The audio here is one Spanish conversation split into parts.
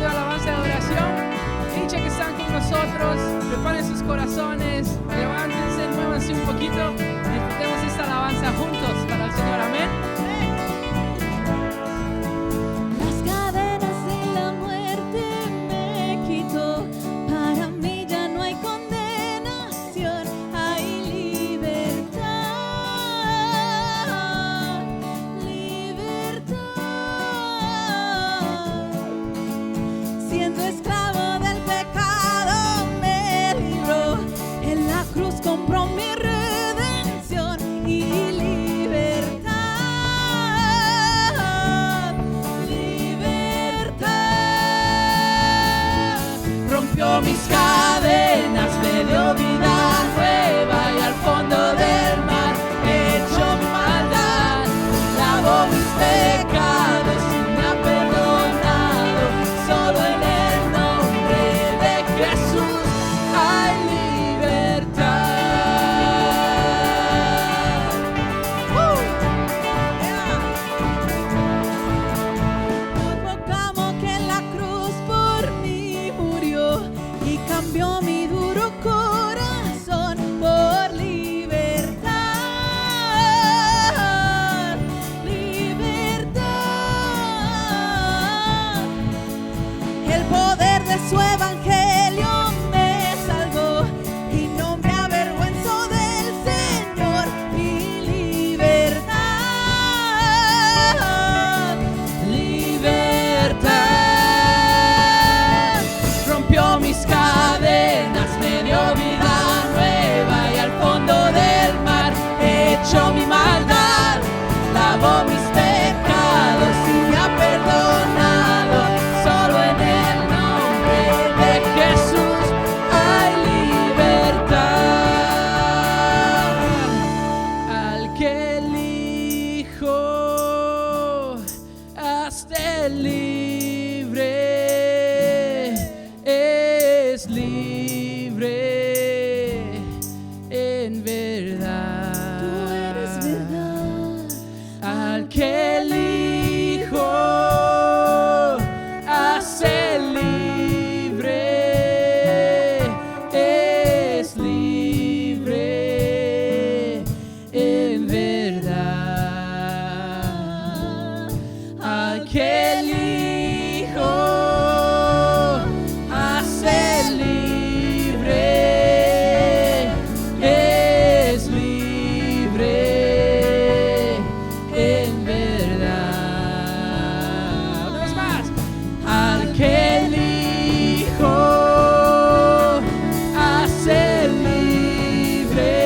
de alabanza y adoración. Dicha que están con nosotros, preparen sus corazones, levántense, muévanse un poquito, disfrutemos esta alabanza juntos para el Señor. Amén. Las cadenas de la muerte me quitó, para mí ya no hay condenación, hay libertad, libertad. Siendo esclavo del pecado me libró, en la cruz compró mi redención y libertad, libertad. Rompió mis cadenas, me dio vida nueva y al fondo del mar echó mi maldad, lavó mis pecados y me ha perdonado. Solo en el nombre de Jesús hay libertad. Proclamo que en la cruz por mí murió y cambió mi duro corazón por libertad, libertad. El poder de su evangelio me salvó y no me avergüenzo del Señor. Mi libertad, libertad. Rompió mis cadenas, me dio vida nueva y al fondo del mar echó mi maldad, lavó mis pecados y me ha perdonado. Solo en el nombre de Jesús hay libertad. Al que elijo hasta libre, es libre en verdad. Tú eres verdad. Al que elijo hace libre, es libre en verdad. Al que elijo hace libre, es libre en verdad. Una vez más. Al que elijo hace libre,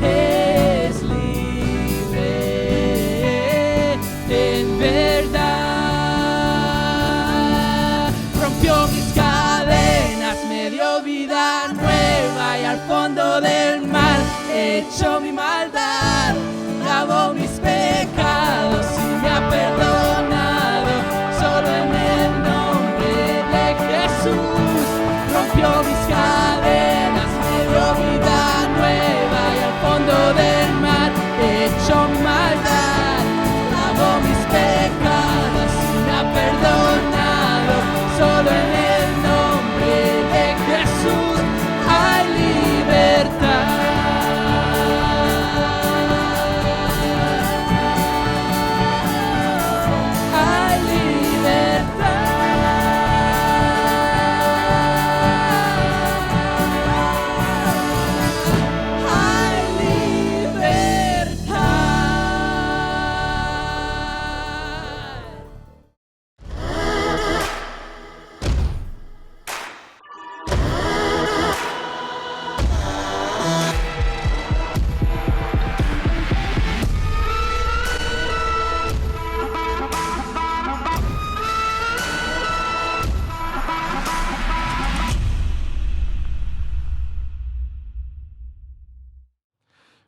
es libre en verdad. Rompió mis cadenas, me dio vida nueva y al fondo del mar echó mi maldad, lavó mis pecados y me ha perdonado. Solo en el nombre de Jesús rompió mis cadenas, me dio vida nueva y al fondo del mar echó mi maldad, lavó mis pecados y me ha perdonado. Solo en el nombre de Jesús hay libertad. Hay libertad. Hay libertad.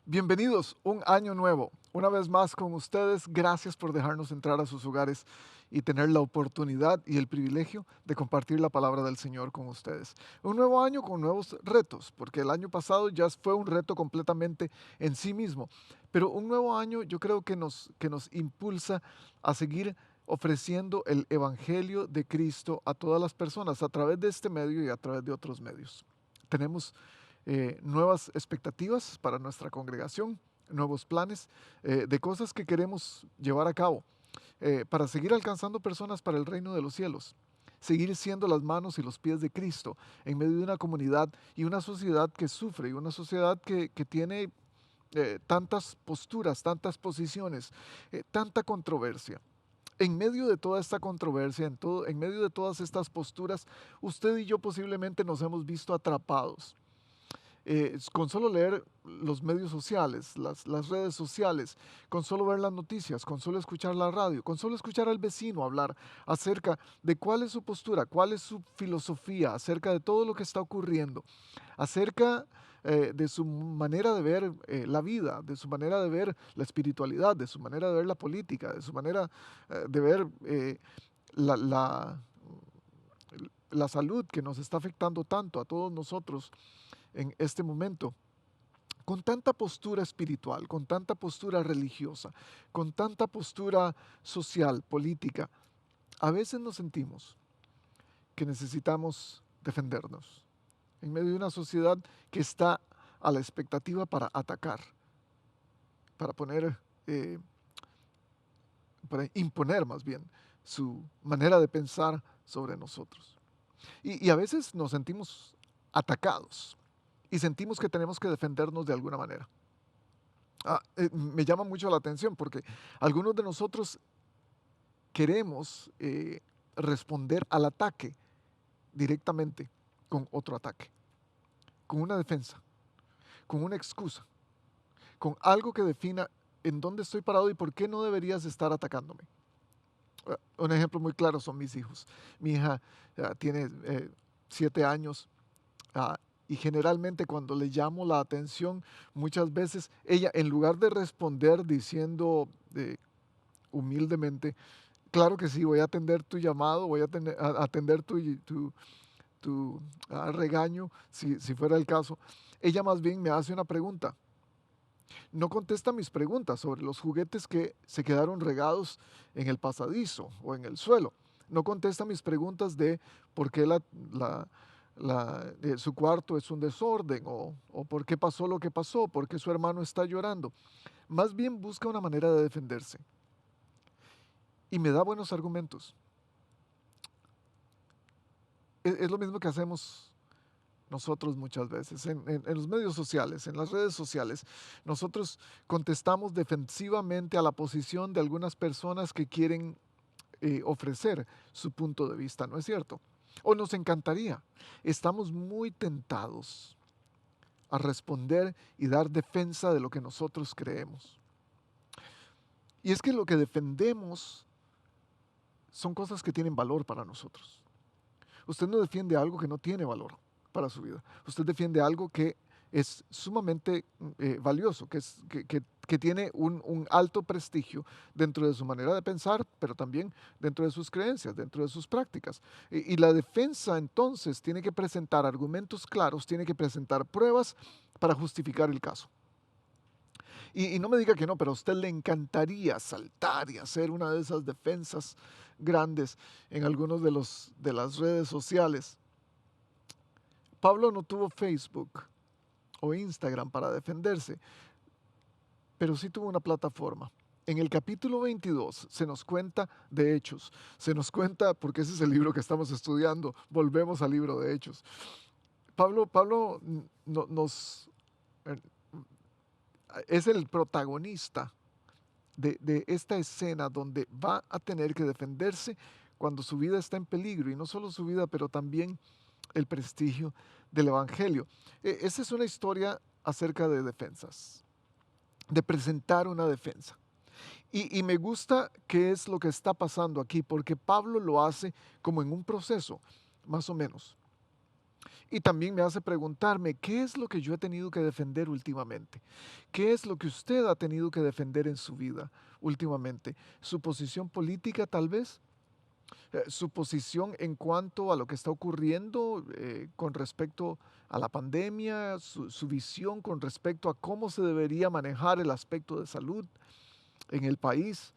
Bienvenidos, un año nuevo. Una vez más con ustedes, gracias por dejarnos entrar a sus hogares y tener la oportunidad y el privilegio de compartir la palabra del Señor con ustedes. Un nuevo año con nuevos retos, porque el año pasado ya fue un reto completamente en sí mismo. Pero un nuevo año yo creo que nos impulsa a seguir ofreciendo el Evangelio de Cristo a todas las personas a través de este medio y a través de otros medios. Tenemos nuevas expectativas para nuestra congregación, nuevos planes de cosas que queremos llevar a cabo para seguir alcanzando personas para el reino de los cielos, seguir siendo las manos y los pies de Cristo en medio de una comunidad y una sociedad que sufre y una sociedad que tiene tantas posturas, tantas posiciones, tanta controversia. En medio de toda esta controversia, en medio de todas estas posturas, usted y yo posiblemente nos hemos visto atrapados. Con solo leer los medios sociales, las redes sociales, con solo ver las noticias, con solo escuchar la radio, con solo escuchar al vecino hablar acerca de cuál es su postura, cuál es su filosofía, acerca de todo lo que está ocurriendo, acerca de su manera de ver la vida, de su manera de ver la espiritualidad, de su manera de ver la política, de su manera de ver la, la la salud que nos está afectando tanto a todos nosotros en este momento. Con tanta postura espiritual, con tanta postura religiosa, con tanta postura social, política, a veces nos sentimos que necesitamos defendernos en medio de una sociedad que está a la expectativa para atacar, para para imponer más bien su manera de pensar sobre nosotros. Y a veces nos sentimos atacados y sentimos que tenemos que defendernos de alguna manera. Me llama mucho la atención porque algunos de nosotros queremos responder al ataque directamente con otro ataque, con una defensa, con una excusa, con algo que defina en dónde estoy parado y por qué no deberías estar atacándome. Un ejemplo muy claro son mis hijos. Mi hija tiene 7 años y generalmente cuando le llamo la atención, muchas veces ella en lugar de responder diciendo humildemente, claro que sí, voy a atender tu llamado, voy a atender tu regaño, si fuera el caso, ella más bien me hace una pregunta. No contesta mis preguntas sobre los juguetes que se quedaron regados en el pasadizo o en el suelo. No contesta mis preguntas de por qué su cuarto es un desorden o por qué pasó lo que pasó, por qué su hermano está llorando. Más bien busca una manera de defenderse. Y me da buenos argumentos. Es lo mismo que hacemos nosotros muchas veces en los medios sociales, en las redes sociales. Nosotros contestamos defensivamente a la posición de algunas personas que quieren ofrecer su punto de vista, ¿no es cierto? O nos encantaría. Estamos muy tentados a responder y dar defensa de lo que nosotros creemos. Y es que lo que defendemos son cosas que tienen valor para nosotros. Usted no defiende algo que no tiene valor para su vida. Usted defiende algo que es sumamente valioso, que tiene un alto prestigio dentro de su manera de pensar, pero también dentro de sus creencias, dentro de sus prácticas. Y la defensa entonces tiene que presentar argumentos claros, tiene que presentar pruebas para justificar el caso. Y no me diga que no, pero a usted le encantaría saltar y hacer una de esas defensas grandes en algunos de las redes sociales. Pablo no tuvo Facebook o Instagram para defenderse, pero sí tuvo una plataforma. En el capítulo 22 se nos cuenta de Hechos, se nos cuenta, porque ese es el libro que estamos estudiando, volvemos al libro de Hechos. Pablo es el protagonista de esta escena donde va a tener que defenderse cuando su vida está en peligro, y no solo su vida, pero también el prestigio del Evangelio. Esa es una historia acerca de defensas, de presentar una defensa. Y me gusta qué es lo que está pasando aquí, porque Pablo lo hace como en un proceso, más o menos. Y también me hace preguntarme, ¿qué es lo que yo he tenido que defender últimamente? ¿Qué es lo que usted ha tenido que defender en su vida últimamente? ¿Su posición política tal vez? ¿Su posición en cuanto a lo que está ocurriendo con respecto a la pandemia? ¿Su visión con respecto a cómo se debería manejar el aspecto de salud en el país?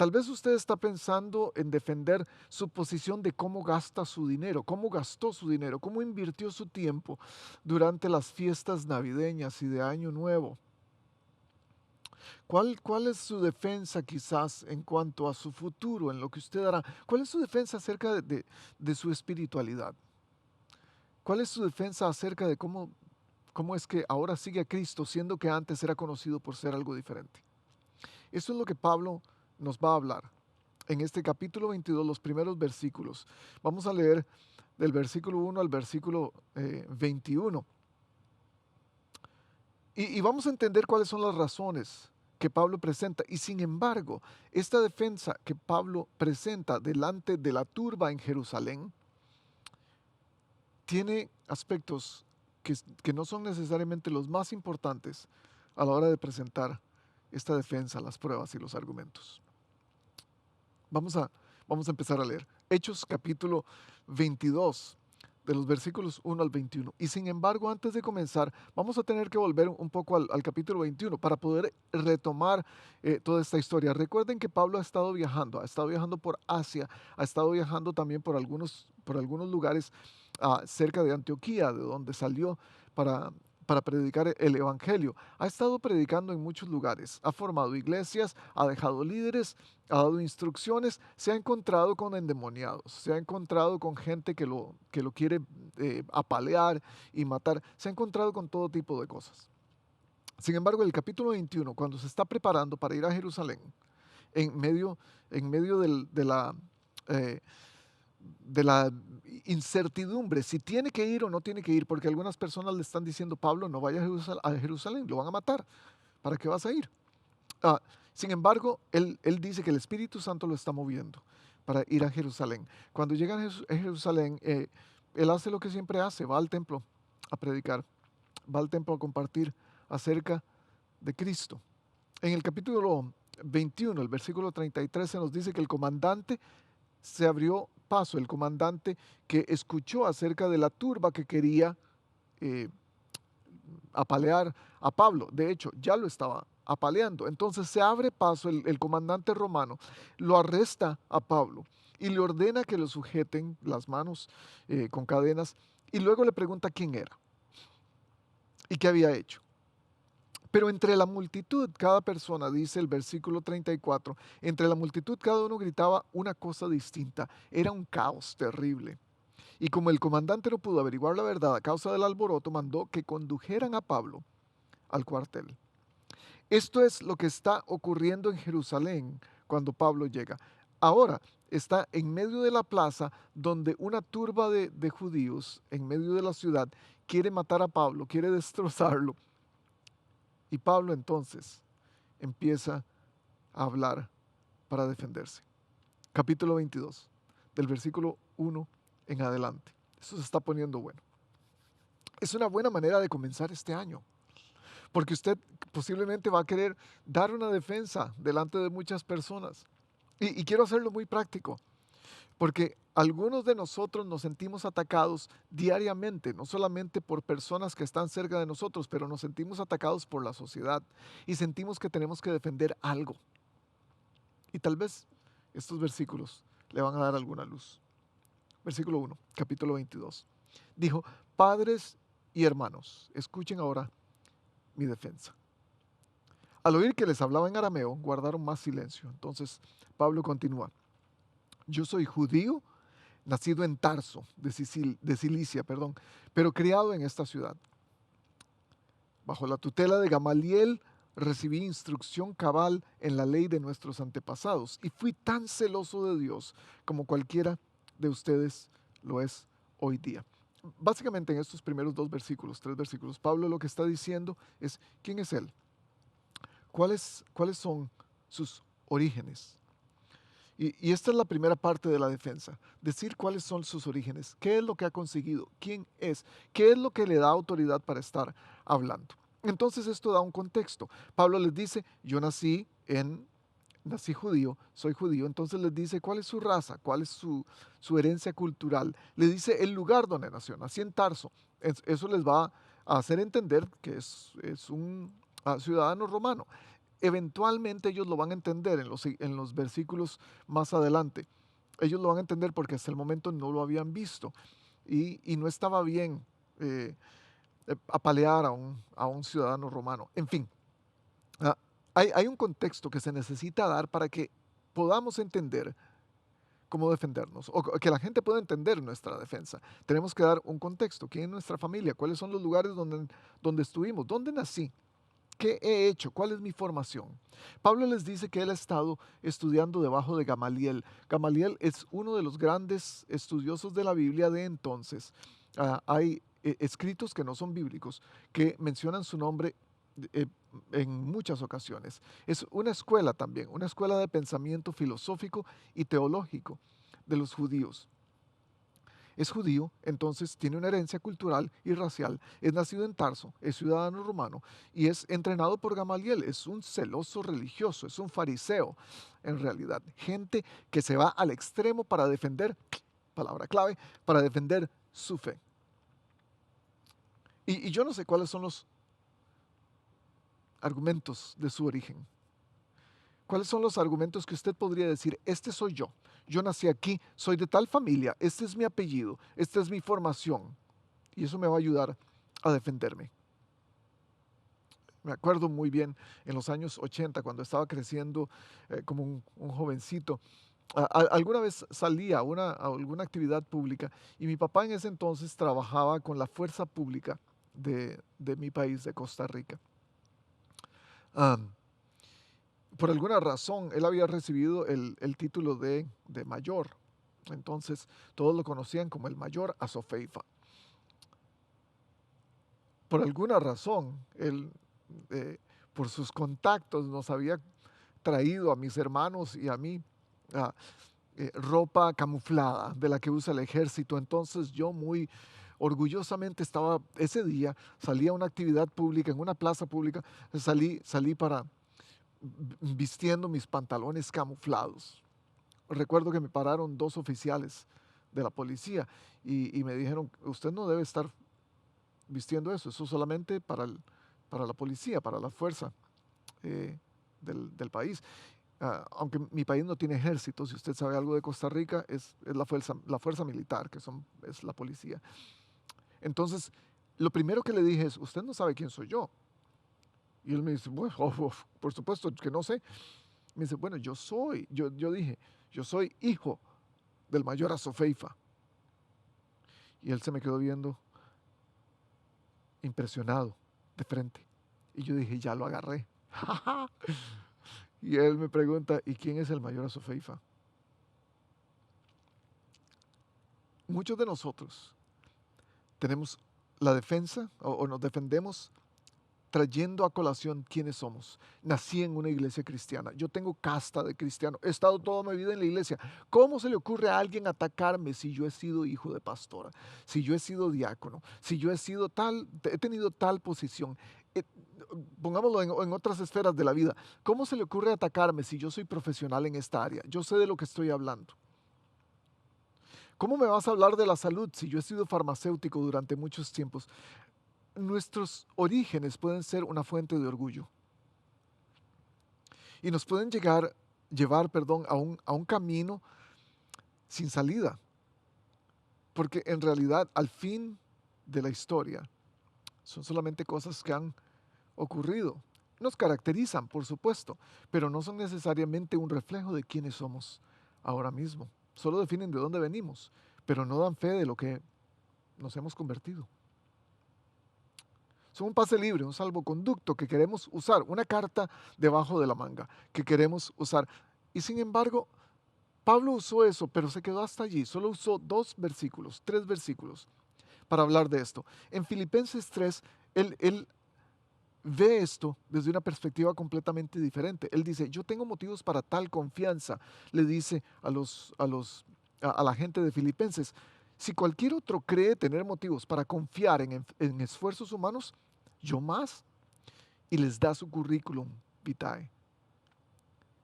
Tal vez usted está pensando en defender su posición de cómo gasta su dinero, cómo gastó su dinero, cómo invirtió su tiempo durante las fiestas navideñas y de Año Nuevo. ¿Cuál es su defensa quizás en cuanto a su futuro, en lo que usted hará? ¿Cuál es su defensa acerca de su espiritualidad? ¿Cuál es su defensa acerca de cómo es que ahora sigue a Cristo, siendo que antes era conocido por ser algo diferente? Eso es lo que Pablo nos va a hablar en este capítulo 22, los primeros versículos. Vamos a leer del versículo 1 al versículo 21. Y vamos a entender cuáles son las razones que Pablo presenta. Y sin embargo, esta defensa que Pablo presenta delante de la turba en Jerusalén tiene aspectos que no son necesariamente los más importantes a la hora de presentar esta defensa, las pruebas y los argumentos. Vamos a empezar a leer. Hechos capítulo 22, de los versículos 1 al 21. Y sin embargo, antes de comenzar, vamos a tener que volver un poco al capítulo 21 para poder retomar toda esta historia. Recuerden que Pablo ha estado viajando por Asia, ha estado viajando también por algunos lugares cerca de Antioquía, de donde salió para predicar el evangelio. Ha estado predicando en muchos lugares, ha formado iglesias, ha dejado líderes, ha dado instrucciones, se ha encontrado con endemoniados, se ha encontrado con gente que lo quiere apalear y matar, se ha encontrado con todo tipo de cosas. Sin embargo, el capítulo 21, cuando se está preparando para ir a Jerusalén, en medio eh, de la incertidumbre, si tiene que ir o no tiene que ir, porque algunas personas le están diciendo, Pablo, no vaya a Jerusalén, lo van a matar, ¿para qué vas a ir? Sin embargo, él dice que el Espíritu Santo lo está moviendo para ir a Jerusalén. Cuando llega a Jerusalén, él hace lo que siempre hace, va al templo a predicar, va al templo a compartir acerca de Cristo. En el capítulo 21, el versículo 33, se nos dice que el comandante se abrió paso, el comandante que escuchó acerca de la turba que quería apalear a Pablo. De hecho, ya lo estaba apaleando. Entonces se abre paso, el comandante romano lo arresta a Pablo y le ordena que lo sujeten las manos con cadenas, y luego le pregunta quién era y qué había hecho. Pero entre la multitud, cada persona, dice el versículo 34, entre la multitud cada uno gritaba una cosa distinta. Era un caos terrible. Y como el comandante no pudo averiguar la verdad a causa del alboroto, mandó que condujeran a Pablo al cuartel. Esto es lo que está ocurriendo en Jerusalén cuando Pablo llega. Ahora está en medio de la plaza donde una turba de judíos, en medio de la ciudad, quiere matar a Pablo, quiere destrozarlo. Y Pablo entonces empieza a hablar para defenderse. Capítulo 22, del versículo 1 en adelante. Eso se está poniendo bueno. Es una buena manera de comenzar este año, porque usted posiblemente va a querer dar una defensa delante de muchas personas. Y quiero hacerlo muy práctico, porque algunos de nosotros nos sentimos atacados diariamente, no solamente por personas que están cerca de nosotros, pero nos sentimos atacados por la sociedad y sentimos que tenemos que defender algo. Y tal vez estos versículos le van a dar alguna luz. Versículo 1, capítulo 22. Dijo, padres y hermanos, escuchen ahora mi defensa. Al oír que les hablaba en arameo, guardaron más silencio. Entonces Pablo continúa. Yo soy judío, nacido en Tarso, de Cilicia, pero criado en esta ciudad. Bajo la tutela de Gamaliel recibí instrucción cabal en la ley de nuestros antepasados y fui tan celoso de Dios como cualquiera de ustedes lo es hoy día. Básicamente en estos primeros tres versículos, Pablo lo que está diciendo es, ¿quién es él? ¿Cuáles son sus orígenes? Y esta es la primera parte de la defensa, decir cuáles son sus orígenes, qué es lo que ha conseguido, quién es, qué es lo que le da autoridad para estar hablando. Entonces esto da un contexto. Pablo les dice, yo nací judío, soy judío, entonces les dice cuál es su raza, cuál es su herencia cultural, le dice el lugar donde nació, nací en Tarso. Eso les va a hacer entender que es un ciudadano romano. eventualmente ellos lo van a entender en los versículos más adelante. Ellos lo van a entender porque hasta el momento no lo habían visto y no estaba bien apalear a un ciudadano romano. En fin, ah, hay un contexto que se necesita dar para que podamos entender cómo defendernos o que la gente pueda entender nuestra defensa. Tenemos que dar un contexto. ¿Quién es nuestra familia? ¿Cuáles son los lugares donde estuvimos? ¿Dónde nací? ¿Qué he hecho? ¿Cuál es mi formación? Pablo les dice que él ha estado estudiando debajo de Gamaliel. Gamaliel es uno de los grandes estudiosos de la Biblia de entonces. Hay escritos que no son bíblicos que mencionan su nombre eh, en muchas ocasiones. Es una escuela también, una escuela de pensamiento filosófico y teológico de los judíos. Es judío, entonces tiene una herencia cultural y racial, es nacido en Tarso, es ciudadano romano y es entrenado por Gamaliel, es un celoso religioso, es un fariseo en realidad, gente que se va al extremo para defender, palabra clave, para defender su fe. Y yo no sé cuáles son los argumentos de su origen. ¿Cuáles son los argumentos que usted podría decir, este soy yo nací aquí, soy de tal familia, este es mi apellido, esta es mi formación y eso me va a ayudar a defenderme? Me acuerdo muy bien en los años 80 cuando estaba creciendo como un jovencito. Alguna vez salía a alguna actividad pública y mi papá en ese entonces trabajaba con la fuerza pública de mi país, de Costa Rica. Por alguna razón, él había recibido el título de mayor. Entonces, todos lo conocían como el mayor Azofeifa. Por alguna razón, él, por sus contactos, nos había traído a mis hermanos y a mí ropa camuflada de la que usa el ejército. Entonces, yo muy orgullosamente ese día, salí a una actividad pública, en una plaza pública, salí para vistiendo mis pantalones camuflados. Recuerdo que me pararon 2 oficiales de la policía y me dijeron, usted no debe estar vistiendo eso es solamente para la policía, para la fuerza del país. Aunque mi país no tiene ejército, si usted sabe algo de Costa Rica, es la fuerza militar, es la policía. Entonces, lo primero que le dije es, usted no sabe quién soy yo. Y él me dice, bueno, por supuesto que no sé. Me dice, bueno, yo dije, yo soy hijo del mayor Azofeifa. Y él se me quedó viendo impresionado de frente. Y yo dije, ya lo agarré. Y él me pregunta, ¿y quién es el mayor Azofeifa? Muchos de nosotros tenemos la defensa o nos defendemos trayendo a colación quiénes somos. Nací en una iglesia cristiana. Yo tengo casta de cristiano. He estado toda mi vida en la iglesia. ¿Cómo se le ocurre a alguien atacarme si yo he sido hijo de pastora? Si yo he sido diácono? Si yo he tenido tal posición. Pongámoslo en otras esferas de la vida. ¿Cómo se le ocurre atacarme si yo soy profesional en esta área? Yo sé de lo que estoy hablando. ¿Cómo me vas a hablar de la salud si yo he sido farmacéutico durante muchos tiempos? Nuestros orígenes pueden ser una fuente de orgullo y nos pueden llevar, a un camino sin salida, porque en realidad al fin de la historia son solamente cosas que han ocurrido. Nos caracterizan, por supuesto, pero no son necesariamente un reflejo de quiénes somos ahora mismo. Solo definen de dónde venimos, pero no dan fe de lo que nos hemos convertido. Son un pase libre, un salvoconducto que queremos usar, una carta debajo de la manga que queremos usar. Y sin embargo, Pablo usó eso, pero se quedó hasta allí. Solo usó 3 versículos para hablar de esto. En Filipenses 3, él ve esto desde una perspectiva completamente diferente. Él dice, yo tengo motivos para tal confianza, le dice a la gente de Filipenses. Si cualquier otro cree tener motivos para confiar en esfuerzos humanos, yo más. Y les da su currículum vitae.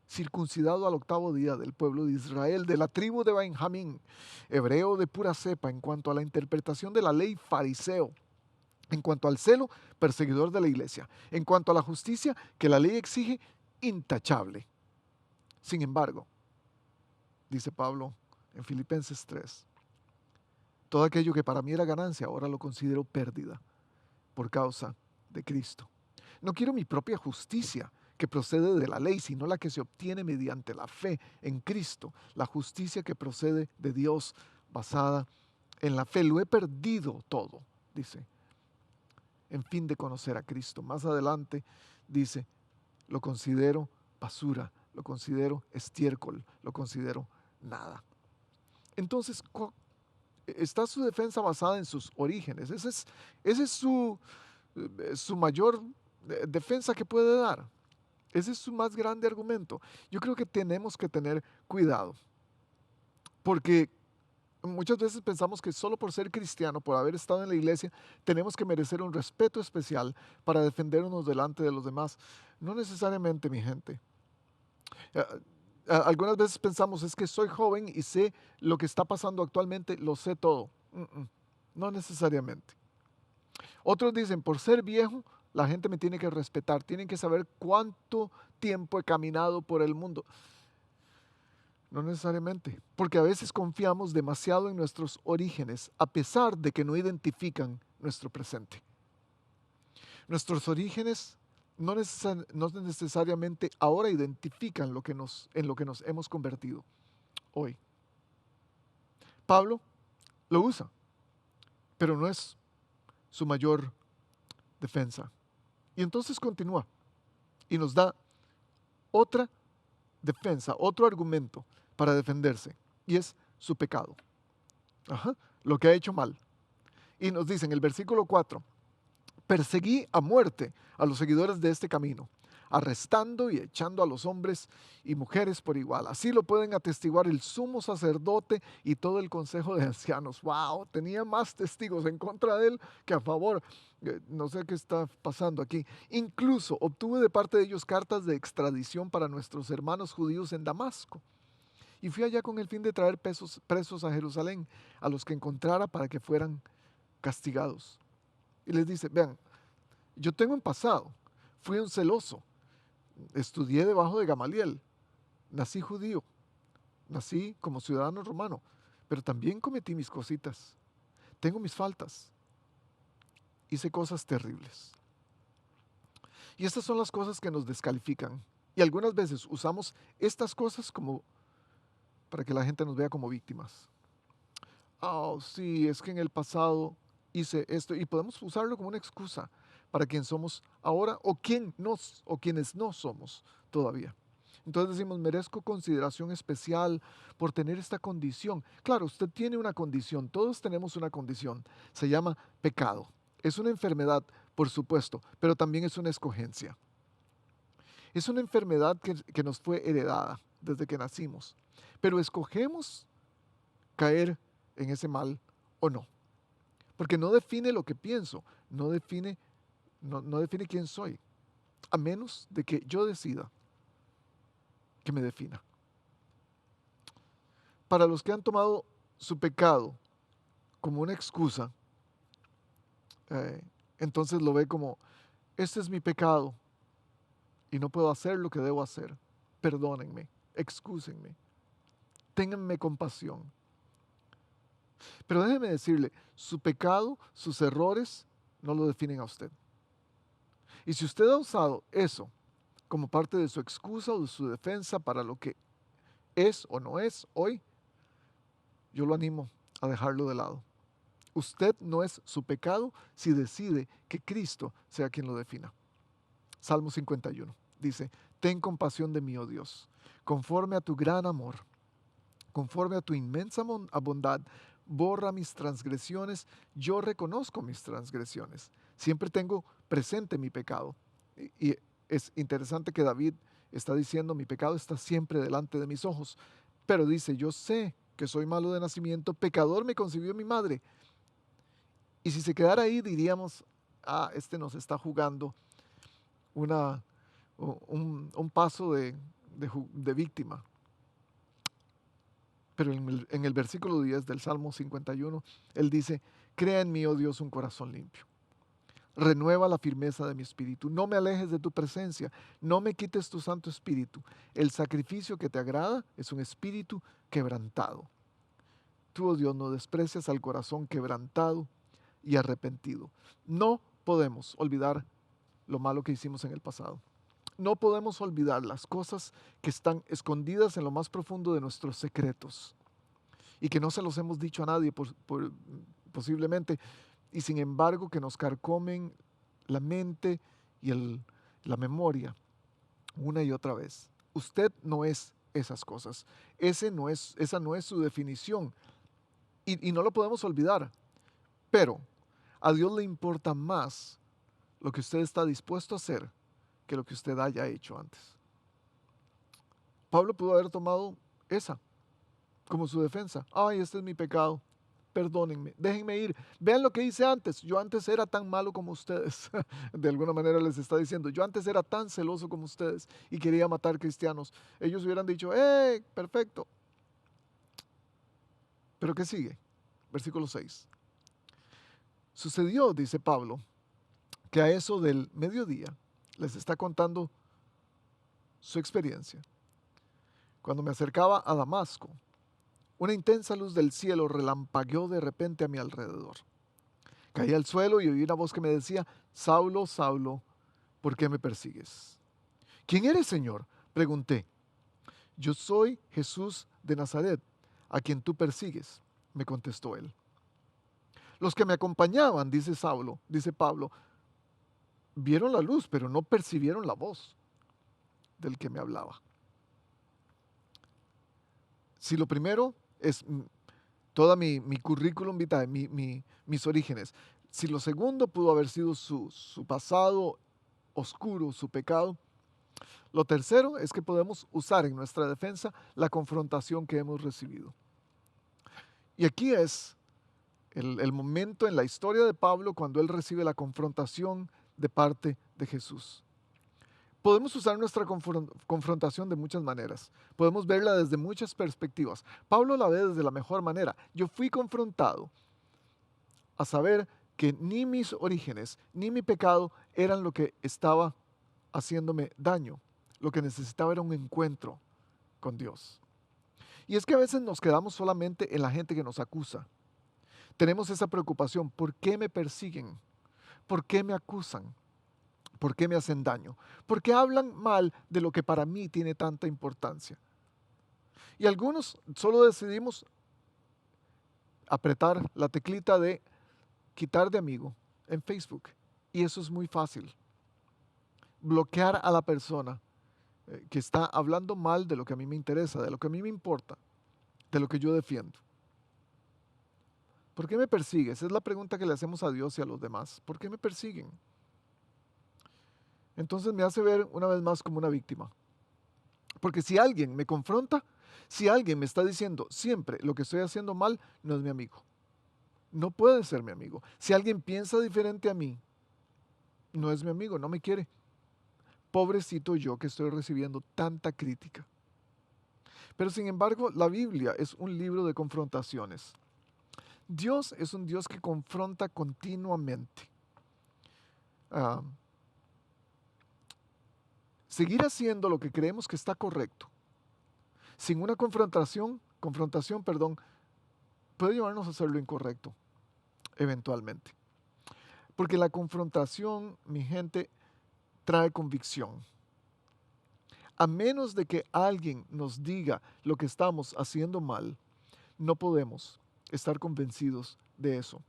Circuncidado al 8º día del pueblo de Israel, de la tribu de Benjamín, hebreo de pura cepa en cuanto a la interpretación de la ley, fariseo. En cuanto al celo, perseguidor de la iglesia. En cuanto a la justicia que la ley exige, intachable. Sin embargo, dice Pablo en Filipenses 3, todo aquello que para mí era ganancia, ahora lo considero pérdida por causa de Cristo. No quiero mi propia justicia que procede de la ley, sino la que se obtiene mediante la fe en Cristo, la justicia que procede de Dios basada en la fe. Lo he perdido todo, dice, en fin de conocer a Cristo. Más adelante dice, lo considero basura, lo considero estiércol, lo considero nada. Entonces, está su defensa basada en sus orígenes. Ese es su mayor defensa que puede dar. Ese es su más grande argumento. Yo creo que tenemos que tener cuidado, porque muchas veces pensamos que solo por ser cristiano, por haber estado en la iglesia, tenemos que merecer un respeto especial para defendernos delante de los demás. No necesariamente, mi gente. Algunas veces pensamos, es que soy joven y sé lo que está pasando actualmente, lo sé todo. No necesariamente. Otros dicen, por ser viejo, la gente me tiene que respetar, tienen que saber cuánto tiempo he caminado por el mundo. No necesariamente, porque a veces confiamos demasiado en nuestros orígenes, a pesar de que no identifican nuestro presente. Nuestros orígenes no necesariamente ahora identifican en lo que nos hemos convertido hoy. Pablo lo usa, pero no es su mayor defensa. Y entonces continúa y nos da otra defensa, otro argumento para defenderse, y es su pecado. Lo que ha hecho mal. Y nos dice en el versículo 4, perseguí a muerte a los seguidores de este camino, arrestando y echando a los hombres y mujeres por igual. Así lo pueden atestiguar el sumo sacerdote y todo el consejo de ancianos. ¡Wow! Tenía más testigos en contra de él que a favor. No sé qué está pasando aquí. Incluso obtuve de parte de ellos cartas de extradición para nuestros hermanos judíos en Damasco. Y fui allá con el fin de traer presos a Jerusalén, a los que encontrara para que fueran castigados. Y les dice, vean, yo tengo un pasado, fui un celoso, estudié debajo de Gamaliel, nací judío, nací como ciudadano romano, pero también cometí mis cositas, tengo mis faltas, hice cosas terribles. Y estas son las cosas que nos descalifican. Y algunas veces usamos estas cosas como para que la gente nos vea como víctimas. Oh, sí, es que en el pasado hice esto, y podemos usarlo como una excusa para quien somos ahora o quienes no somos todavía. Entonces decimos, merezco consideración especial por tener esta condición. Claro, usted tiene una condición, todos tenemos una condición, se llama pecado. Es una enfermedad, por supuesto, pero también es una escogencia. Es una enfermedad que nos fue heredada desde que nacimos, pero escogemos caer en ese mal o no. Porque no define lo que pienso, no define quién soy, a menos de que yo decida que me defina. Para los que han tomado su pecado como una excusa, entonces lo ve como, este es mi pecado y no puedo hacer lo que debo hacer. Perdónenme, excúsenme, ténganme compasión. Pero déjeme decirle, su pecado, sus errores, no lo definen a usted. Y si usted ha usado eso como parte de su excusa o de su defensa para lo que es o no es hoy, yo lo animo a dejarlo de lado. Usted no es su pecado si decide que Cristo sea quien lo defina. Salmo 51 dice, ten compasión de mí, oh Dios, conforme a tu gran amor, conforme a tu inmensa bondad, borra mis transgresiones, yo reconozco mis transgresiones. Siempre tengo presente mi pecado. Y es interesante que David está diciendo, mi pecado está siempre delante de mis ojos. Pero dice, yo sé que soy malo de nacimiento, pecador me concibió mi madre. Y si se quedara ahí diríamos, este nos está jugando un paso de víctima. Pero en el versículo 10 del Salmo 51, él dice, crea en mí, oh Dios, un corazón limpio. renueva la firmeza de mi espíritu. No me alejes de tu presencia, no me quites tu Santo Espíritu. El sacrificio que te agrada es un espíritu quebrantado. Tú, oh Dios, no desprecias al corazón quebrantado y arrepentido. No podemos olvidar lo malo que hicimos en el pasado. No podemos olvidar las cosas que están escondidas en lo más profundo de nuestros secretos y que no se los hemos dicho a nadie posiblemente, y sin embargo que nos carcomen la mente y la memoria una y otra vez. Usted no es esas cosas. Esa no es su definición y no lo podemos olvidar. Pero a Dios le importa más lo que usted está dispuesto a hacer que lo que usted haya hecho antes. Pablo pudo haber tomado esa como su defensa. Ay, este es mi pecado. Perdónenme, déjenme ir. Vean lo que hice antes. Yo antes era tan malo como ustedes. De alguna manera les está diciendo, yo antes era tan celoso como ustedes y quería matar cristianos. Ellos hubieran dicho, perfecto. Pero ¿qué sigue? Versículo 6. Sucedió, dice Pablo, que a eso del mediodía les está contando su experiencia. Cuando me acercaba a Damasco, una intensa luz del cielo relampagueó de repente a mi alrededor. Caí al suelo y oí una voz que me decía, Saulo, Saulo, ¿por qué me persigues? ¿Quién eres, Señor? Pregunté. Yo soy Jesús de Nazaret, a quien tú persigues, me contestó él. Los que me acompañaban, dice Pablo, vieron la luz, pero no percibieron la voz del que me hablaba. Si lo primero es toda mi currículum vitae, mis orígenes. Si lo segundo pudo haber sido su pasado oscuro, su pecado, lo tercero es que podemos usar en nuestra defensa la confrontación que hemos recibido. Y aquí es el momento en la historia de Pablo cuando él recibe la confrontación de parte de Jesús. Podemos usar nuestra confrontación de muchas maneras. Podemos verla desde muchas perspectivas. Pablo la ve desde la mejor manera. Yo fui confrontado a saber que ni mis orígenes ni mi pecado eran lo que estaba haciéndome daño. Lo que necesitaba era un encuentro con Dios. Y es que a veces nos quedamos solamente en la gente que nos acusa. Tenemos esa preocupación. ¿Por qué me persiguen? ¿Por qué me acusan? ¿Por qué me hacen daño? ¿Por qué hablan mal de lo que para mí tiene tanta importancia? Y algunos solo decidimos apretar la teclita de quitar de amigo en Facebook. Y eso es muy fácil. Bloquear a la persona que está hablando mal de lo que a mí me interesa, de lo que a mí me importa, de lo que yo defiendo. ¿Por qué me persigues? Es la pregunta que le hacemos a Dios y a los demás. ¿Por qué me persiguen? Entonces me hace ver una vez más como una víctima. Porque si alguien me confronta, si alguien me está diciendo siempre lo que estoy haciendo mal, no es mi amigo. No puede ser mi amigo. Si alguien piensa diferente a mí, no es mi amigo, no me quiere. Pobrecito yo que estoy recibiendo tanta crítica. Pero sin embargo, la Biblia es un libro de confrontaciones. Dios es un Dios que confronta continuamente. Seguir haciendo lo que creemos que está correcto, sin una confrontación, puede llevarnos a hacer lo incorrecto, eventualmente. Porque la confrontación, mi gente, trae convicción. A menos de que alguien nos diga lo que estamos haciendo mal, no podemos estar convencidos de eso.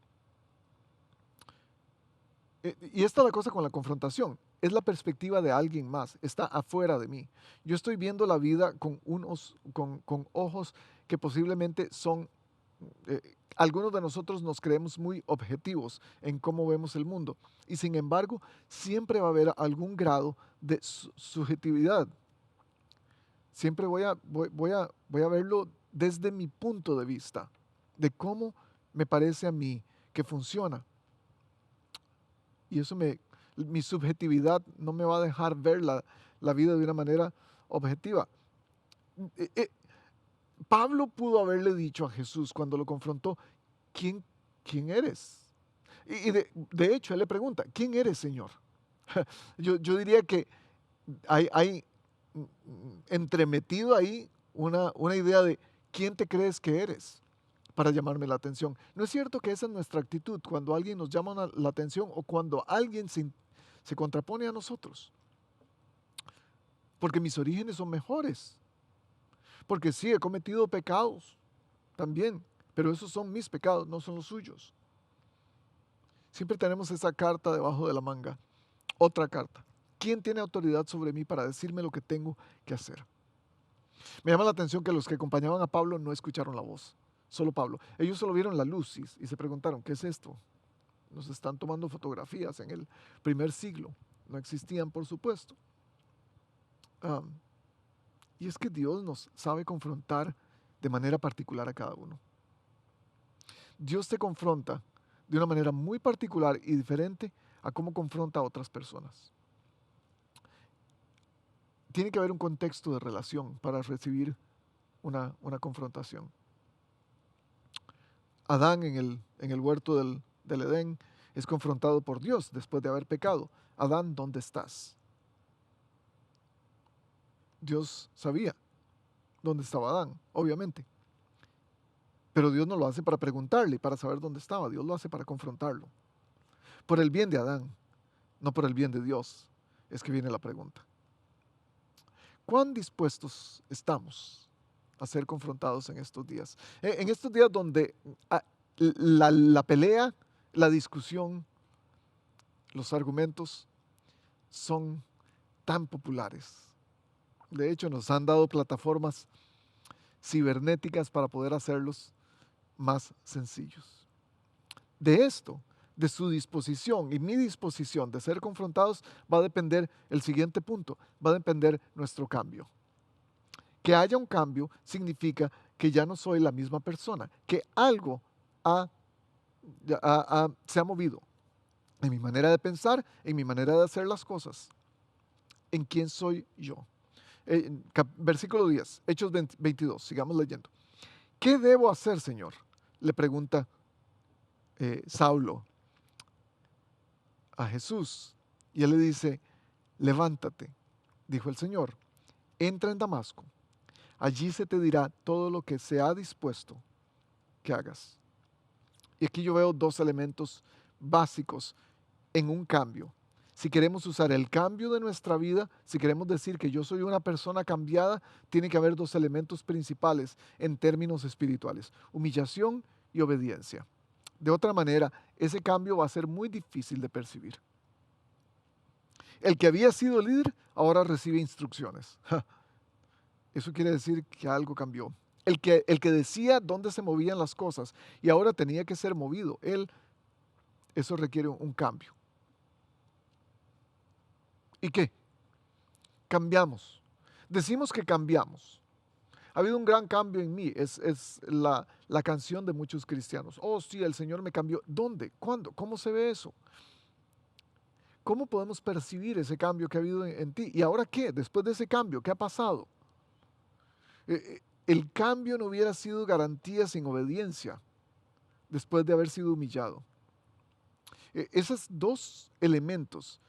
Y esta es la cosa con la confrontación. Es la perspectiva de alguien más, está afuera de mí. Yo estoy viendo la vida con ojos que posiblemente son, algunos de nosotros nos creemos muy objetivos en cómo vemos el mundo. Y sin embargo, siempre va a haber algún grado de subjetividad. Siempre voy a verlo desde mi punto de vista, de cómo me parece a mí que funciona. Y eso mi subjetividad no me va a dejar ver la vida de una manera objetiva. Pablo pudo haberle dicho a Jesús cuando lo confrontó, ¿quién eres? Y de hecho, él le pregunta, ¿quién eres, Señor? Yo diría que hay entremetido ahí una idea de quién te crees que eres para llamarme la atención. ¿No es cierto que esa es nuestra actitud cuando alguien nos llama la atención o cuando alguien se contrapone a nosotros? Porque mis orígenes son mejores. Porque sí, he cometido pecados también, pero esos son mis pecados, no son los suyos. Siempre tenemos esa carta debajo de la manga. Otra carta. ¿Quién tiene autoridad sobre mí para decirme lo que tengo que hacer? Me llama la atención que los que acompañaban a Pablo no escucharon la voz, solo Pablo. Ellos solo vieron la luz y se preguntaron, ¿qué es esto? Nos están tomando fotografías en el primer siglo. No existían, por supuesto. Y es que Dios nos sabe confrontar de manera particular a cada uno. Dios te confronta de una manera muy particular y diferente a cómo confronta a otras personas. Tiene que haber un contexto de relación para recibir una confrontación. Adán en el huerto del Edén es confrontado por Dios después de haber pecado. Adán, ¿dónde estás? Dios sabía dónde estaba Adán, obviamente. Pero Dios no lo hace para preguntarle, para saber dónde estaba. Dios lo hace para confrontarlo. Por el bien de Adán, no por el bien de Dios, es que viene la pregunta. ¿Cuán dispuestos estamos a ser confrontados en estos días? En estos días donde la pelea, la discusión, los argumentos son tan populares. De hecho, nos han dado plataformas cibernéticas para poder hacerlos más sencillos. De esto, de su disposición y mi disposición de ser confrontados, va a depender el siguiente punto, va a depender nuestro cambio. Que haya un cambio significa que ya no soy la misma persona, que algo se ha movido en mi manera de pensar, en mi manera de hacer las cosas, en quién soy yo. Versículo 10, Hechos 22, sigamos leyendo. ¿Qué debo hacer, Señor?, le pregunta Saulo a Jesús. Y él le dice, levántate, dijo el Señor, entra en Damasco. Allí se te dirá todo lo que se ha dispuesto que hagas. Y aquí yo veo dos elementos básicos en un cambio. Si queremos usar el cambio de nuestra vida, si queremos decir que yo soy una persona cambiada, tiene que haber dos elementos principales en términos espirituales: humillación y obediencia. De otra manera, ese cambio va a ser muy difícil de percibir. El que había sido líder ahora recibe instrucciones. Eso quiere decir que algo cambió. El que decía dónde se movían las cosas y ahora tenía que ser movido, eso requiere un cambio. ¿Y qué? Cambiamos. Decimos que cambiamos. Ha habido un gran cambio en mí, es la canción de muchos cristianos. Oh, sí, el Señor me cambió. ¿Dónde? ¿Cuándo? ¿Cómo se ve eso? ¿Cómo podemos percibir ese cambio que ha habido en ti? ¿Y ahora qué? Después de ese cambio, ¿qué ha pasado? El cambio no hubiera sido garantía sin obediencia después de haber sido humillado. Esos dos elementos,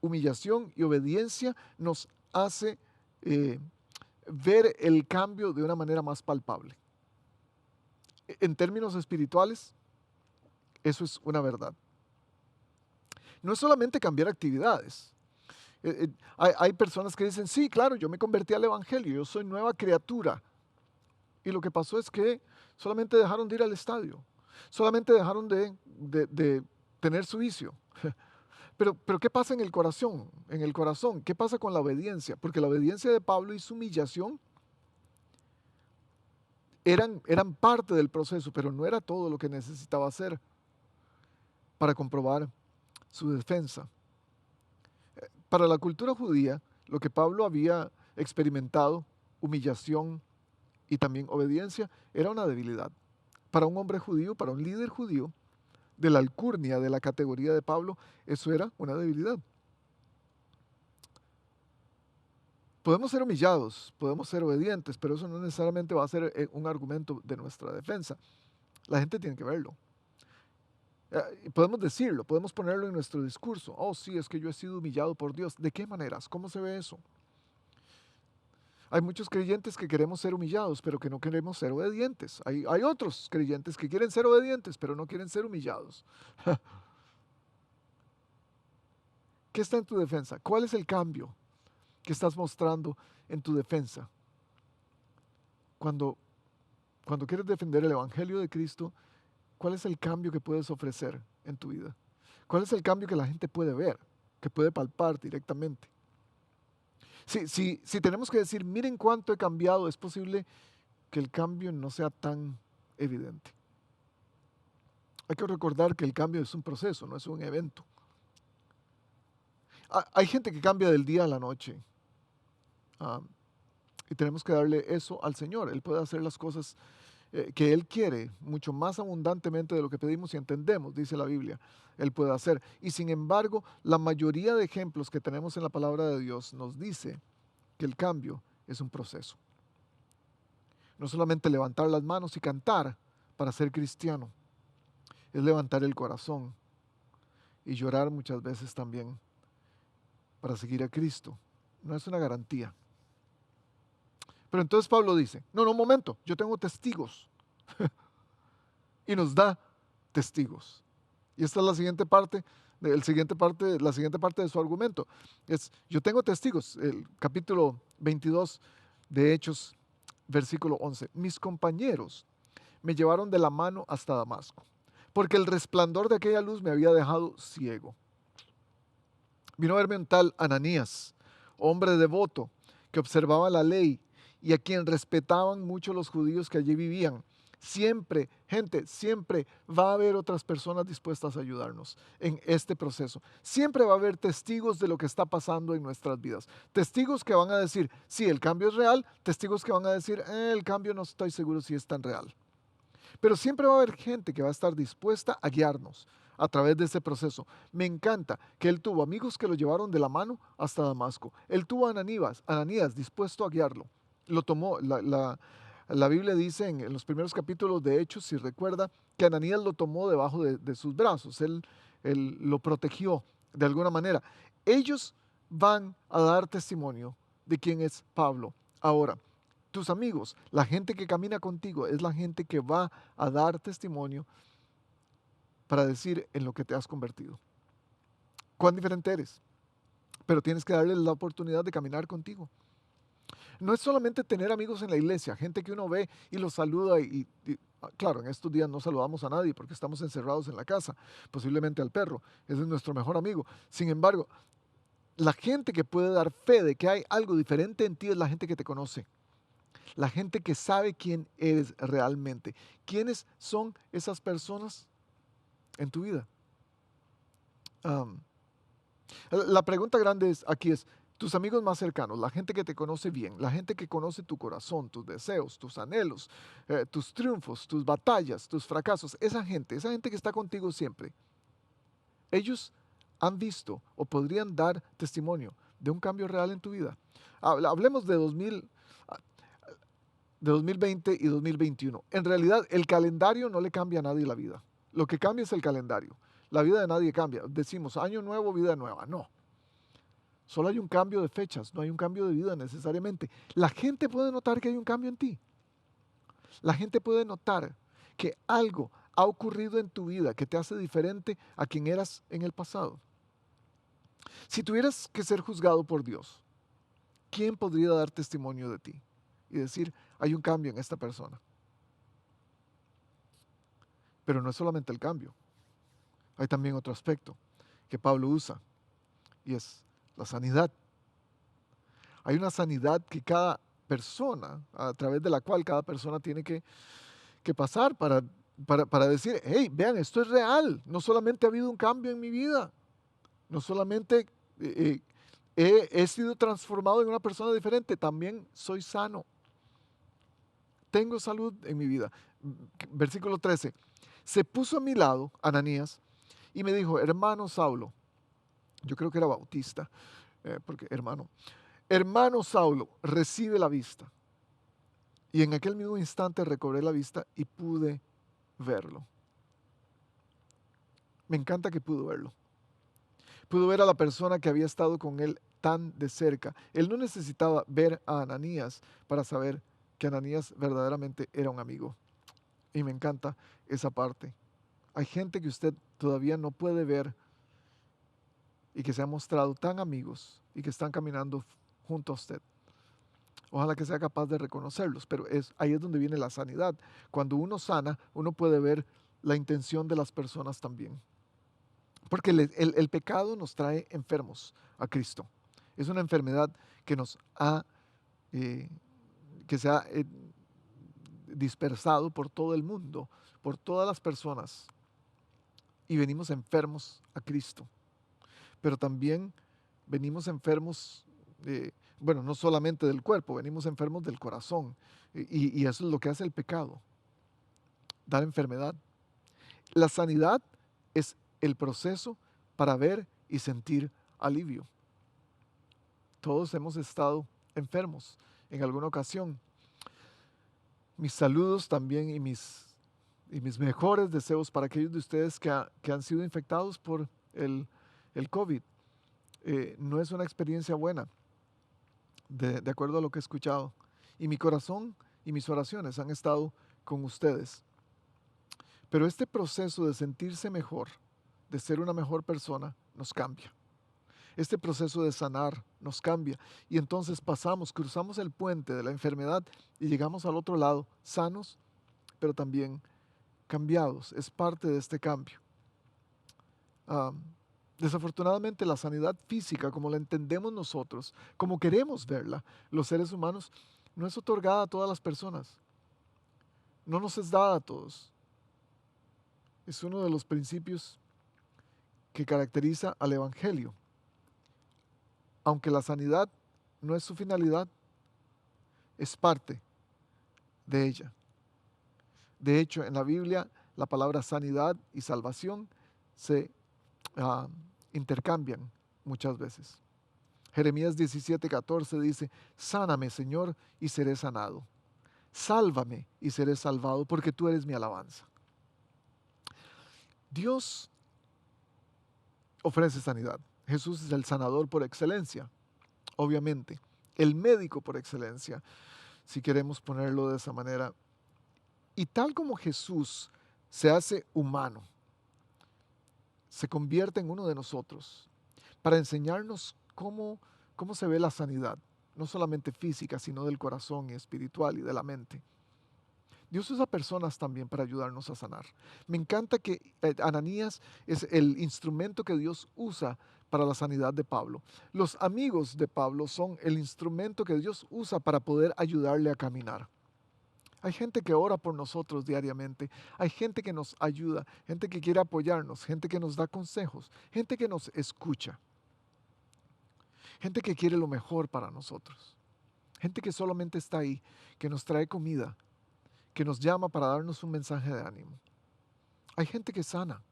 humillación y obediencia, nos hace ver el cambio de una manera más palpable. En términos espirituales, eso es una verdad. No es solamente cambiar actividades. Hay personas que dicen, sí, claro, yo me convertí al Evangelio, yo soy nueva criatura. Y lo que pasó es que solamente dejaron de ir al estadio, solamente dejaron de tener su vicio. Pero ¿qué pasa en el corazón? En el corazón, ¿qué pasa con la obediencia? Porque la obediencia de Pablo y su humillación eran parte del proceso, pero no era todo lo que necesitaba hacer para comprobar su defensa. Para la cultura judía, lo que Pablo había experimentado, humillación y también obediencia, era una debilidad. Para un hombre judío, para un líder judío, de la alcurnia, de la categoría de Pablo, eso era una debilidad. Podemos ser humillados, podemos ser obedientes, pero eso no necesariamente va a ser un argumento de nuestra defensa. La gente tiene que verlo. Podemos decirlo, podemos ponerlo en nuestro discurso. Oh, sí, es que yo he sido humillado por Dios. ¿De qué maneras? ¿Cómo se ve eso? Hay muchos creyentes que queremos ser humillados, pero que no queremos ser obedientes. Hay otros creyentes que quieren ser obedientes, pero no quieren ser humillados. ¿Qué está en tu defensa? ¿Cuál es el cambio que estás mostrando en tu defensa? Cuando quieres defender el Evangelio de Cristo, ¿cuál es el cambio que puedes ofrecer en tu vida? ¿Cuál es el cambio que la gente puede ver, que puede palpar directamente? Si tenemos que decir, miren cuánto he cambiado, es posible que el cambio no sea tan evidente. Hay que recordar que el cambio es un proceso, no es un evento. Hay gente que cambia del día a la noche. Y tenemos que darle eso al Señor. Él puede hacer las cosas que Él quiere, mucho más abundantemente de lo que pedimos y entendemos, dice la Biblia. Él puede hacer. Y sin embargo, la mayoría de ejemplos que tenemos en la palabra de Dios nos dice que el cambio es un proceso. No solamente levantar las manos y cantar para ser cristiano, es levantar el corazón y llorar muchas veces también para seguir a Cristo. No es una garantía. Pero entonces Pablo dice, no, un momento, yo tengo testigos. Y nos da testigos. Y esta es la siguiente parte de su argumento. Yo tengo testigos. El capítulo 22 de Hechos, versículo 11. Mis compañeros me llevaron de la mano hasta Damasco, porque el resplandor de aquella luz me había dejado ciego. Vino a verme un tal Ananías, hombre devoto, que observaba la ley y a quien respetaban mucho los judíos que allí vivían. Siempre va a haber otras personas dispuestas a ayudarnos en este proceso. Siempre va a haber testigos de lo que está pasando en nuestras vidas. Testigos que van a decir, sí, el cambio es real. Testigos que van a decir, el cambio no estoy seguro si es tan real. Pero siempre va a haber gente que va a estar dispuesta a guiarnos a través de ese proceso. Me encanta que él tuvo amigos que lo llevaron de la mano hasta Damasco. Él tuvo a Ananías dispuesto a guiarlo. Lo tomó, la Biblia dice en los primeros capítulos de Hechos, si recuerda, que Ananías lo tomó debajo de sus brazos. Él lo protegió de alguna manera. Ellos van a dar testimonio de quién es Pablo. Ahora, tus amigos, la gente que camina contigo, es la gente que va a dar testimonio para decir en lo que te has convertido. Cuán diferente eres, pero tienes que darles la oportunidad de caminar contigo. No es solamente tener amigos en la iglesia, gente que uno ve y los saluda claro, en estos días no saludamos a nadie porque estamos encerrados en la casa, posiblemente al perro, ese es nuestro mejor amigo. Sin embargo, la gente que puede dar fe de que hay algo diferente en ti es la gente que te conoce. La gente que sabe quién eres realmente. ¿Quiénes son esas personas en tu vida? La pregunta grande aquí es, tus amigos más cercanos, la gente que te conoce bien, la gente que conoce tu corazón, tus deseos, tus anhelos, tus triunfos, tus batallas, tus fracasos, esa gente que está contigo siempre, ellos han visto o podrían dar testimonio de un cambio real en tu vida. Hablemos de 2020 y 2021. En realidad, el calendario no le cambia a nadie la vida. Lo que cambia es el calendario. La vida de nadie cambia. Decimos, año nuevo, vida nueva. No. Solo hay un cambio de fechas, no hay un cambio de vida necesariamente. La gente puede notar que hay un cambio en ti. La gente puede notar que algo ha ocurrido en tu vida que te hace diferente a quien eras en el pasado. Si tuvieras que ser juzgado por Dios, ¿quién podría dar testimonio de ti y decir, hay un cambio en esta persona? Pero no es solamente el cambio. Hay también otro aspecto que Pablo usa y es la sanidad. Hay una sanidad que cada persona, a través de la cual cada persona tiene que pasar para decir, hey, vean, esto es real. No solamente ha habido un cambio en mi vida, no solamente he sido transformado en una persona diferente, también soy sano. Tengo salud en mi vida. Versículo 13. Se puso a mi lado, Ananías, y me dijo, hermano Saulo, yo creo que era bautista, porque hermano Saulo, recibe la vista. Y en aquel mismo instante recobré la vista y pude verlo. Me encanta que pudo verlo. Pudo ver a la persona que había estado con él tan de cerca. Él no necesitaba ver a Ananías para saber que Ananías verdaderamente era un amigo. Y me encanta esa parte. Hay gente que usted todavía no puede ver y que se han mostrado tan amigos y que están caminando junto a usted. Ojalá que sea capaz de reconocerlos, pero ahí es donde viene la sanidad. Cuando uno sana, uno puede ver la intención de las personas también. Porque el pecado nos trae enfermos a Cristo. Es una enfermedad que que se ha dispersado por todo el mundo, por todas las personas. Y venimos enfermos a Cristo. Pero también venimos enfermos, bueno, no solamente del cuerpo, venimos enfermos del corazón. Y eso es lo que hace el pecado, dar enfermedad. La sanidad es el proceso para ver y sentir alivio. Todos hemos estado enfermos en alguna ocasión. Mis saludos también y mis mejores deseos para aquellos de ustedes que han sido infectados por el COVID. No es una experiencia buena, de acuerdo a lo que he escuchado. Y mi corazón y mis oraciones han estado con ustedes. Pero este proceso de sentirse mejor, de ser una mejor persona, nos cambia. Este proceso de sanar nos cambia y entonces cruzamos el puente de la enfermedad y llegamos al otro lado, sanos, pero también cambiados. Es parte de este cambio. Desafortunadamente la sanidad física, como la entendemos nosotros, como queremos verla, los seres humanos, no es otorgada a todas las personas. No nos es dada a todos. Es uno de los principios que caracteriza al Evangelio. Aunque la sanidad no es su finalidad, es parte de ella. De hecho, en la Biblia, la palabra sanidad y salvación se intercambian muchas veces. Jeremías 17:14 dice: sáname, Señor, y seré sanado. Sálvame y seré salvado, porque tú eres mi alabanza. Dios ofrece sanidad. Jesús es el sanador por excelencia, obviamente, el médico por excelencia, si queremos ponerlo de esa manera. Y tal como Jesús se hace humano, se convierte en uno de nosotros para enseñarnos cómo se ve la sanidad, no solamente física, sino del corazón y espiritual y de la mente. Dios usa personas también para ayudarnos a sanar. Me encanta que Ananías es el instrumento que Dios usa para la sanidad de Pablo. Los amigos de Pablo son el instrumento que Dios usa para poder ayudarle a caminar. Hay gente que ora por nosotros diariamente, hay gente que nos ayuda, gente que quiere apoyarnos, gente que nos da consejos, gente que nos escucha, gente que quiere lo mejor para nosotros, gente que solamente está ahí, que nos trae comida, que nos llama para darnos un mensaje de ánimo. Hay gente que sana,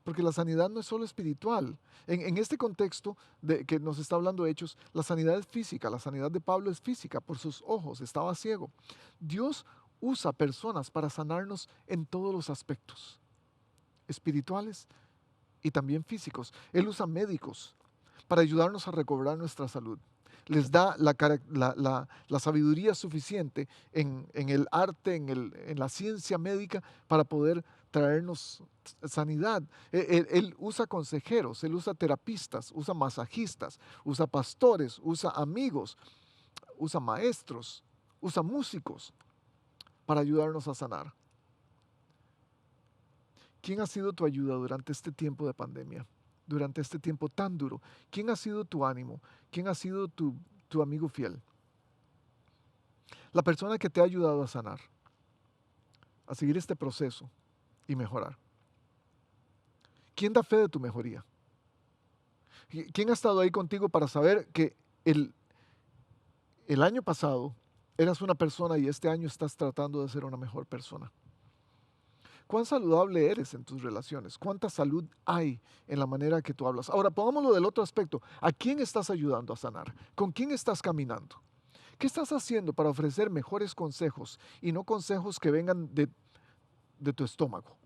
porque la sanidad no es solo espiritual. En este contexto de que nos está hablando Hechos, la sanidad es física, la sanidad de Pablo es física, por sus ojos, estaba ciego. Dios usa personas para sanarnos en todos los aspectos, espirituales y también físicos. Él usa médicos para ayudarnos a recobrar nuestra salud. Les da la sabiduría suficiente en el arte, en la ciencia médica para poder traernos sanidad. Él usa consejeros, él usa terapistas, usa masajistas, usa pastores, usa amigos, usa maestros, usa músicos para ayudarnos a sanar. ¿Quién ha sido tu ayuda durante este tiempo de pandemia? Durante este tiempo tan duro? ¿Quién ha sido tu ánimo? ¿Quién ha sido tu amigo fiel? La persona que te ha ayudado a sanar, a seguir este proceso y mejorar. ¿Quién da fe de tu mejoría? ¿Quién ha estado ahí contigo para saber que el año pasado eras una persona y este año estás tratando de ser una mejor persona? ¿Cuán saludable eres en tus relaciones? ¿Cuánta salud hay en la manera que tú hablas? Ahora, pongámoslo del otro aspecto. ¿A quién estás ayudando a sanar? ¿Con quién estás caminando? ¿Qué estás haciendo para ofrecer mejores consejos y no consejos que vengan de tu estómago?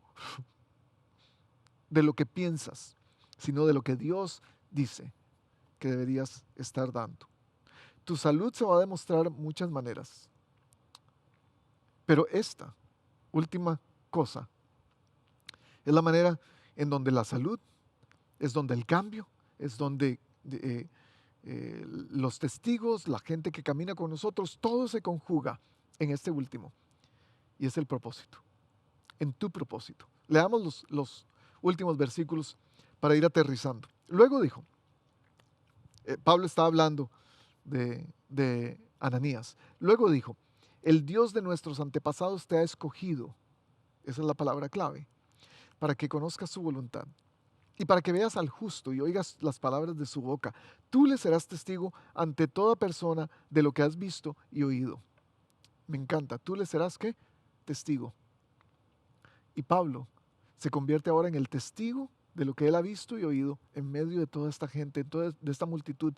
de lo que piensas, sino de lo que Dios dice que deberías estar dando. Tu salud se va a demostrar muchas maneras, pero esta última cosa es la manera en donde la salud, es donde el cambio, es donde los testigos, la gente que camina con nosotros, todo se conjuga en este último, y es el propósito, en tu propósito. Leamos los últimos versículos para ir aterrizando. Luego dijo, Pablo está hablando de Ananías. Luego dijo, el Dios de nuestros antepasados te ha escogido, esa es la palabra clave, para que conozcas su voluntad y para que veas al justo y oigas las palabras de su boca. Tú le serás testigo ante toda persona de lo que has visto y oído. Me encanta. Tú le serás, ¿qué? Testigo. Y Pablo se convierte ahora en el testigo de lo que él ha visto y oído en medio de toda esta gente, de esta multitud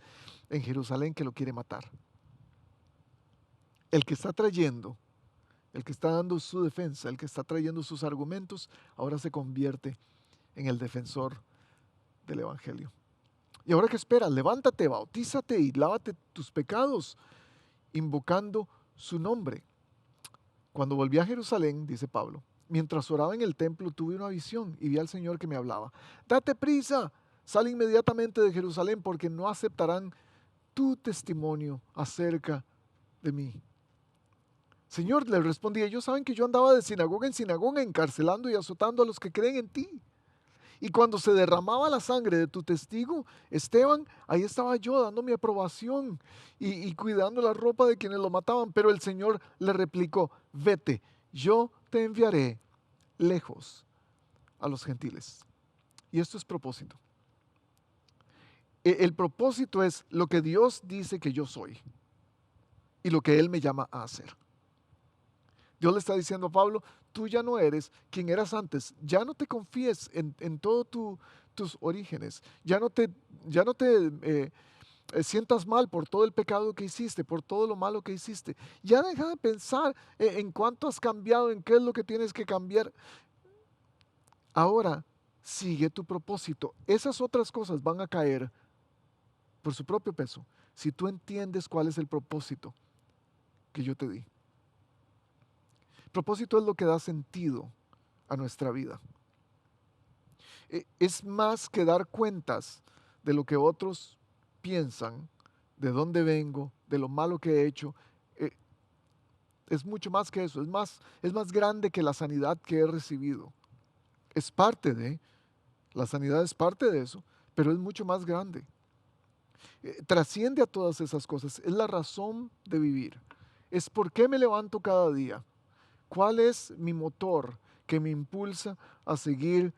en Jerusalén que lo quiere matar. El que está trayendo, el que está dando su defensa, el que está trayendo sus argumentos, ahora se convierte en el defensor del Evangelio. ¿Y ahora qué esperas? Levántate, bautízate y lávate tus pecados, invocando su nombre. Cuando volví a Jerusalén, dice Pablo, mientras oraba en el templo tuve una visión y vi al Señor que me hablaba. Date prisa, sal inmediatamente de Jerusalén porque no aceptarán tu testimonio acerca de mí. Señor, le respondí, ellos saben que yo andaba de sinagoga en sinagoga encarcelando y azotando a los que creen en ti. Y cuando se derramaba la sangre de tu testigo, Esteban, ahí estaba yo dando mi aprobación y cuidando la ropa de quienes lo mataban. Pero el Señor le replicó, vete, yo te enviaré lejos a los gentiles. Y esto es propósito. El propósito es lo que Dios dice que yo soy y lo que Él me llama a hacer. Dios le está diciendo a Pablo, tú ya no eres quien eras antes, ya no te confíes en todos tus orígenes, ya no te sientas mal por todo el pecado que hiciste, por todo lo malo que hiciste. Ya deja de pensar en cuánto has cambiado, en qué es lo que tienes que cambiar. Ahora sigue tu propósito. Esas otras cosas van a caer por su propio peso si tú entiendes cuál es el propósito que yo te di. Propósito es lo que da sentido a nuestra vida. Es más que dar cuentas de lo que otros piensan, de dónde vengo, de lo malo que he hecho. Es mucho más que eso, es más grande que la sanidad que he recibido. Es parte de, la sanidad es parte de eso, pero es mucho más grande. Trasciende a todas esas cosas, es la razón de vivir. Es por qué me levanto cada día. ¿Cuál es mi motor que me impulsa a seguir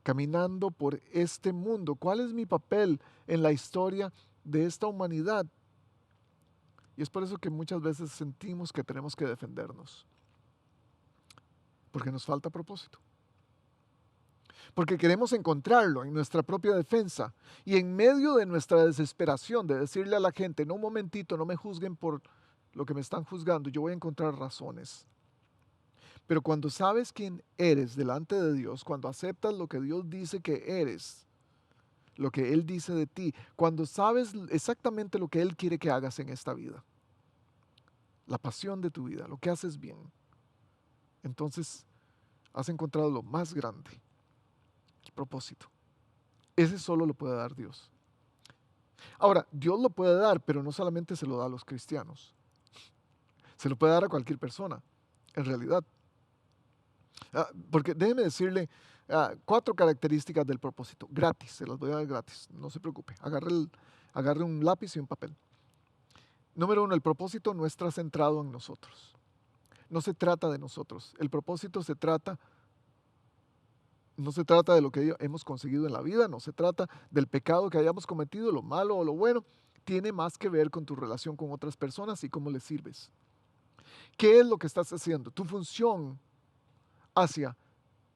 caminando por este mundo? ¿Cuál es mi papel en la historia de esta humanidad? Y es por eso que muchas veces sentimos que tenemos que defendernos, porque nos falta propósito. Porque queremos encontrarlo en nuestra propia defensa y en medio de nuestra desesperación de decirle a la gente, no un momentito, no me juzguen por lo que me están juzgando, yo voy a encontrar razones. Pero cuando sabes quién eres delante de Dios, cuando aceptas lo que Dios dice que eres, lo que Él dice de ti, cuando sabes exactamente lo que Él quiere que hagas en esta vida, la pasión de tu vida, lo que haces bien, entonces has encontrado lo más grande, el propósito. Ese solo lo puede dar Dios. Ahora, Dios lo puede dar, pero no solamente se lo da a los cristianos. Se lo puede dar a cualquier persona, en realidad. Porque déjeme decirle 4 características del propósito. Gratis, se las voy a dar gratis, no se preocupe. Agarre un lápiz y un papel. Número 1, el propósito no está centrado en nosotros. No se trata de nosotros. El propósito no se trata de lo que hemos conseguido en la vida, no se trata del pecado que hayamos cometido, lo malo o lo bueno. Tiene más que ver con tu relación con otras personas y cómo les sirves. ¿Qué es lo que estás haciendo? Tu función hacia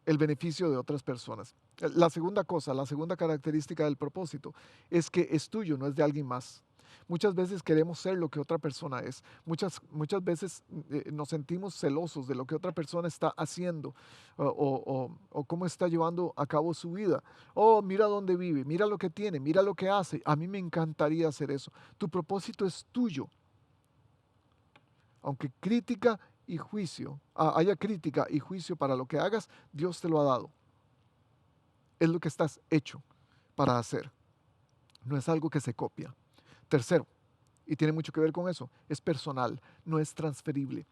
el beneficio de otras personas. La segunda cosa, la segunda característica del propósito es que es tuyo, no es de alguien más. Muchas veces queremos ser lo que otra persona es. Muchas veces nos sentimos celosos de lo que otra persona está haciendo o cómo está llevando a cabo su vida. Oh, mira dónde vive, mira lo que tiene, mira lo que hace. A mí me encantaría hacer eso. Tu propósito es tuyo. Aunque haya crítica y juicio para lo que hagas, Dios te lo ha dado. Es lo que estás hecho para hacer. No es algo que se copia. Tercero, y tiene mucho que ver con eso, es personal, no es transferible.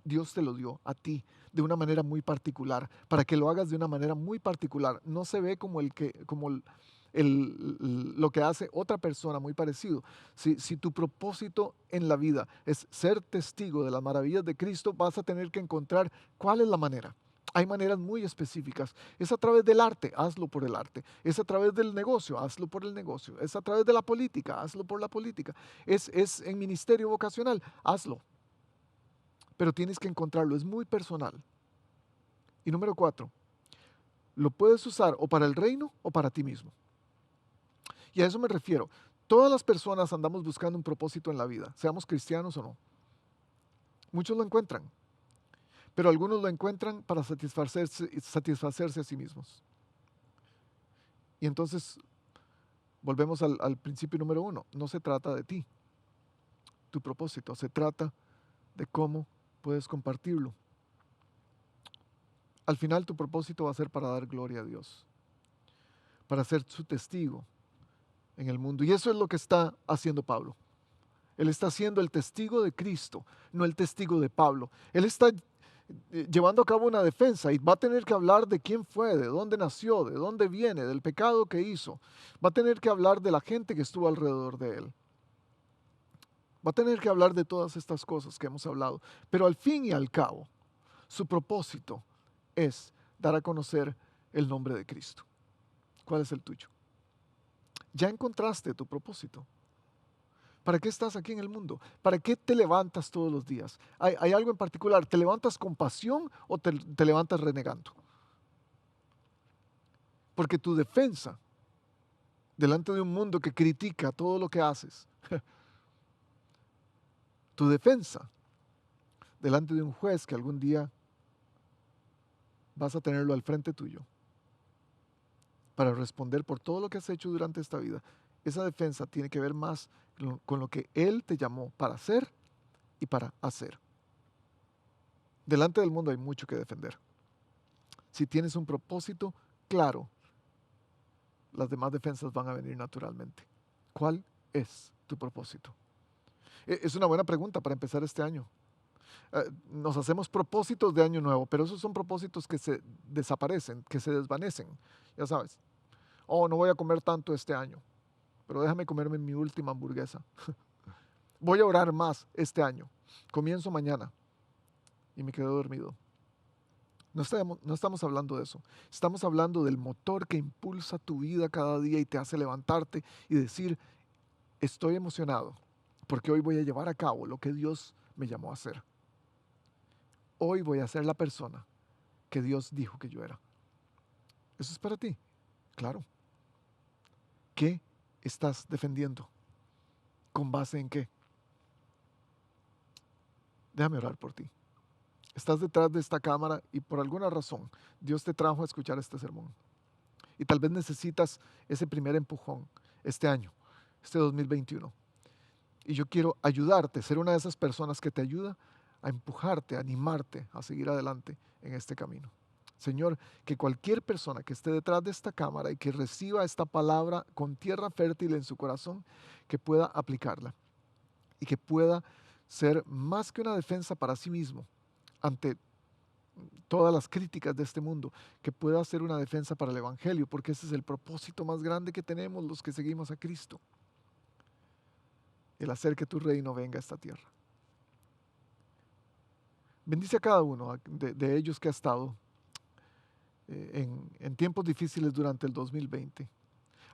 Dios te lo dio a ti de una manera muy particular, para que lo hagas de una manera muy particular. No se ve como lo que hace otra persona muy parecido. Si tu propósito en la vida es ser testigo de las maravillas de Cristo, vas a tener que encontrar cuál es la manera. Hay maneras muy específicas. Es a través del arte, hazlo por el arte. Es a través del negocio, hazlo por el negocio. Es a través de la política, hazlo por la política. Es en ministerio vocacional, hazlo. Pero tienes que encontrarlo, es muy personal. Y número 4, lo puedes usar o para el reino o para ti mismo. Y a eso me refiero. Todas las personas andamos buscando un propósito en la vida, seamos cristianos o no. Muchos lo encuentran, pero algunos lo encuentran para satisfacerse a sí mismos. Y entonces, volvemos al principio número 1. No se trata de ti, tu propósito. Se trata de cómo puedes compartirlo. Al final, tu propósito va a ser para dar gloria a Dios, para ser su testigo en el mundo. Y eso es lo que está haciendo Pablo. Él está siendo el testigo de Cristo, no el testigo de Pablo. Él está llevando a cabo una defensa y va a tener que hablar de quién fue, de dónde nació, de dónde viene, del pecado que hizo. Va a tener que hablar de la gente que estuvo alrededor de él. Va a tener que hablar de todas estas cosas que hemos hablado. Pero al fin y al cabo, su propósito es dar a conocer el nombre de Cristo. ¿Cuál es el tuyo? ¿Ya encontraste tu propósito? ¿Para qué estás aquí en el mundo? ¿Para qué te levantas todos los días? ¿Hay algo en particular? ¿Te levantas con pasión o te levantas renegando? Porque tu defensa delante de un mundo que critica todo lo que haces, tu defensa delante de un juez que algún día vas a tenerlo al frente tuyo para responder por todo lo que has hecho durante esta vida, esa defensa tiene que ver más con lo que Él te llamó para hacer y para hacer. Delante del mundo hay mucho que defender. Si tienes un propósito claro, las demás defensas van a venir naturalmente. ¿Cuál es tu propósito? Es una buena pregunta para empezar este año. Nos hacemos propósitos de año nuevo, pero esos son propósitos que se desaparecen, que se desvanecen. Ya sabes, oh, no voy a comer tanto este año, pero déjame comerme mi última hamburguesa. Voy a orar más este año. Comienzo mañana y me quedo dormido. No estamos hablando de eso. Estamos hablando del motor que impulsa tu vida cada día y te hace levantarte y decir, estoy emocionado porque hoy voy a llevar a cabo lo que Dios me llamó a hacer. Hoy voy a ser la persona que Dios dijo que yo era. Eso es para ti, claro. ¿Qué estás defendiendo? ¿Con base en qué? Déjame orar por ti. Estás detrás de esta cámara y por alguna razón Dios te trajo a escuchar este sermón. Y tal vez necesitas ese primer empujón este año, este 2021. Y yo quiero ayudarte, ser una de esas personas que te ayuda a empujarte, a animarte a seguir adelante en este camino. Señor, que cualquier persona que esté detrás de esta cámara y que reciba esta palabra con tierra fértil en su corazón, que pueda aplicarla y que pueda ser más que una defensa para sí mismo ante todas las críticas de este mundo, que pueda ser una defensa para el Evangelio, porque ese es el propósito más grande que tenemos los que seguimos a Cristo, el hacer que tu reino venga a esta tierra. Bendice a cada uno de ellos que ha estado en tiempos difíciles durante el 2020.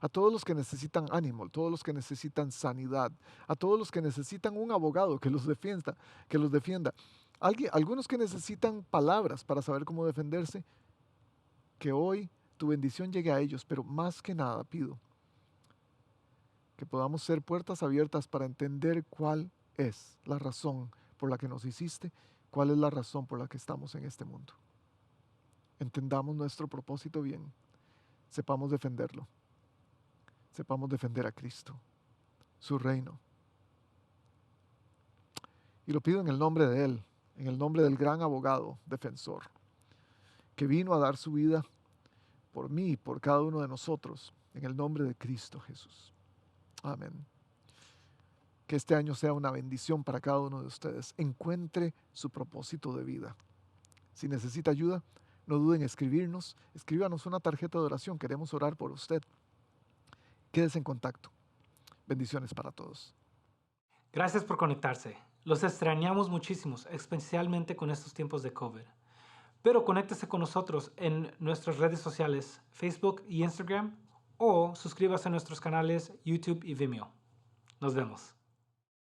A todos los que necesitan ánimo, a todos los que necesitan sanidad, a todos los que necesitan un abogado que los defienda. Algunos que necesitan palabras para saber cómo defenderse, que hoy tu bendición llegue a ellos, pero más que nada pido que podamos ser puertas abiertas para entender cuál es la razón por la que nos hiciste, cuál es la razón por la que estamos en este mundo. Entendamos nuestro propósito bien, sepamos defenderlo, sepamos defender a Cristo, su reino. Y lo pido en el nombre de Él, en el nombre del gran abogado, defensor, que vino a dar su vida por mí y por cada uno de nosotros, en el nombre de Cristo Jesús. Amén. Que este año sea una bendición para cada uno de ustedes. Encuentre su propósito de vida. Si necesita ayuda, no duden en escribirnos. Escríbanos una tarjeta de oración. Queremos orar por usted. Quédese en contacto. Bendiciones para todos. Gracias por conectarse. Los extrañamos muchísimo, especialmente con estos tiempos de COVID. Pero conéctese con nosotros en nuestras redes sociales, Facebook y Instagram, o suscríbase a nuestros canales YouTube y Vimeo. Nos vemos.